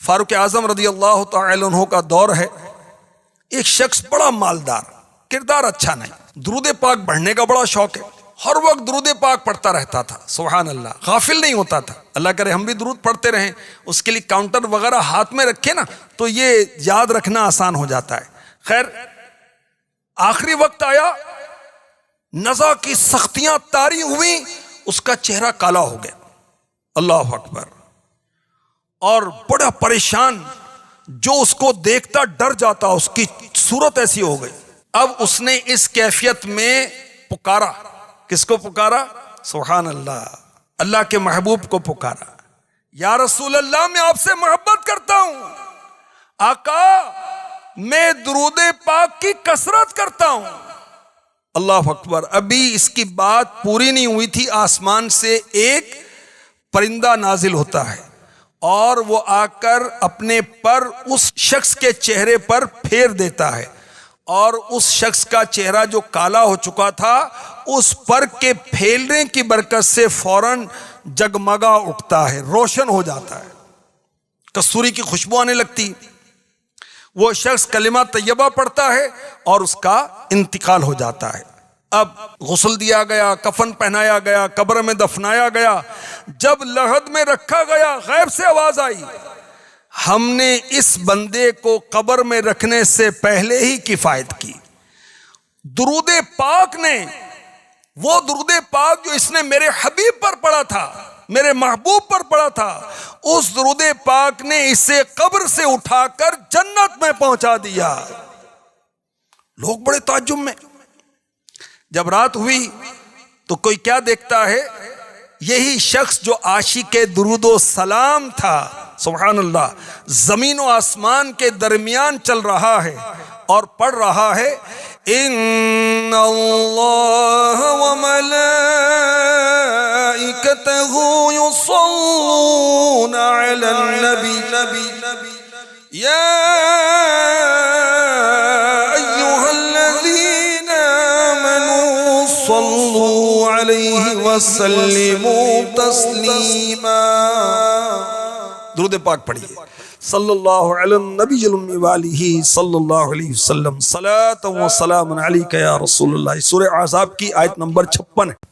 فاروق اعظم رضی اللہ تعالی عنہ کا دور ہے. ایک شخص بڑا مالدار، کردار اچھا نہیں، درود پاک پڑھنے کا بڑا شوق ہے، ہر وقت درود پاک پڑھتا رہتا تھا. سبحان اللہ، غافل نہیں ہوتا تھا. اللہ کرے ہم بھی درود پڑھتے رہیں. اس کے لیے کاؤنٹر وغیرہ ہاتھ میں رکھے نا تو یہ یاد رکھنا آسان ہو جاتا ہے. خیر، آخری وقت آیا، نزا کی سختیاں طاری ہوئیں، اس کا چہرہ کالا ہو گیا. اللہ اکبر. اور بڑا پریشان، جو اس کو دیکھتا ڈر جاتا، اس کی صورت ایسی ہو گئی. اب اس نے اس کیفیت میں پکارا. کس کو پکارا؟ سبحان اللہ، اللہ کے محبوب کو پکارا. یا رسول اللہ، میں آپ سے محبت کرتا ہوں. آقا، میں درود پاک کی کثرت کرتا ہوں. اللہ اکبر. ابھی اس کی بات پوری نہیں ہوئی تھی، آسمان سے ایک پرندہ نازل ہوتا ہے اور وہ آ کر اپنے پر اس شخص کے چہرے پر پھیر دیتا ہے، اور اس شخص کا چہرہ جو کالا ہو چکا تھا اس پر کے پھیلنے کی برکت سے فوراً جگمگا اٹھتا ہے، روشن ہو جاتا ہے، کستوری کی خوشبو آنے لگتی. وہ شخص کلمہ طیبہ پڑھتا ہے اور اس کا انتقال ہو جاتا ہے. اب غسل دیا گیا، کفن پہنایا گیا، قبر میں دفنایا گیا. جب لحد میں رکھا گیا، غیب سے آواز آئی، ہم نے اس بندے کو قبر میں رکھنے سے پہلے ہی کفایت کی. درود پاک نے، وہ درود پاک جو اس نے میرے حبیب پر پڑھا تھا، میرے محبوب پر پڑھا تھا، اس درود پاک نے اسے قبر سے اٹھا کر جنت میں پہنچا دیا. لوگ بڑے تعجب میں. جب رات ہوئی تو کوئی کیا دیکھتا ہے؟ یہی شخص جو عاشق درود و سلام تھا، سبحان اللہ، زمین و آسمان کے درمیان چل رہا ہے اور پڑھ رہا ہے، ان اللہ وملائکتہ یصلون علی النبی یا ایہا الذین آمنوا صلوا علیہ وسلموا تسلیما. درود پاک پڑھیے. صلی اللہ علی النبی المی وآلہ صلی اللہ علیہ وسلم. صلاۃ و سلام علیک یا رسول اللہ. سورہ احزاب کی آیت نمبر 56 ہے.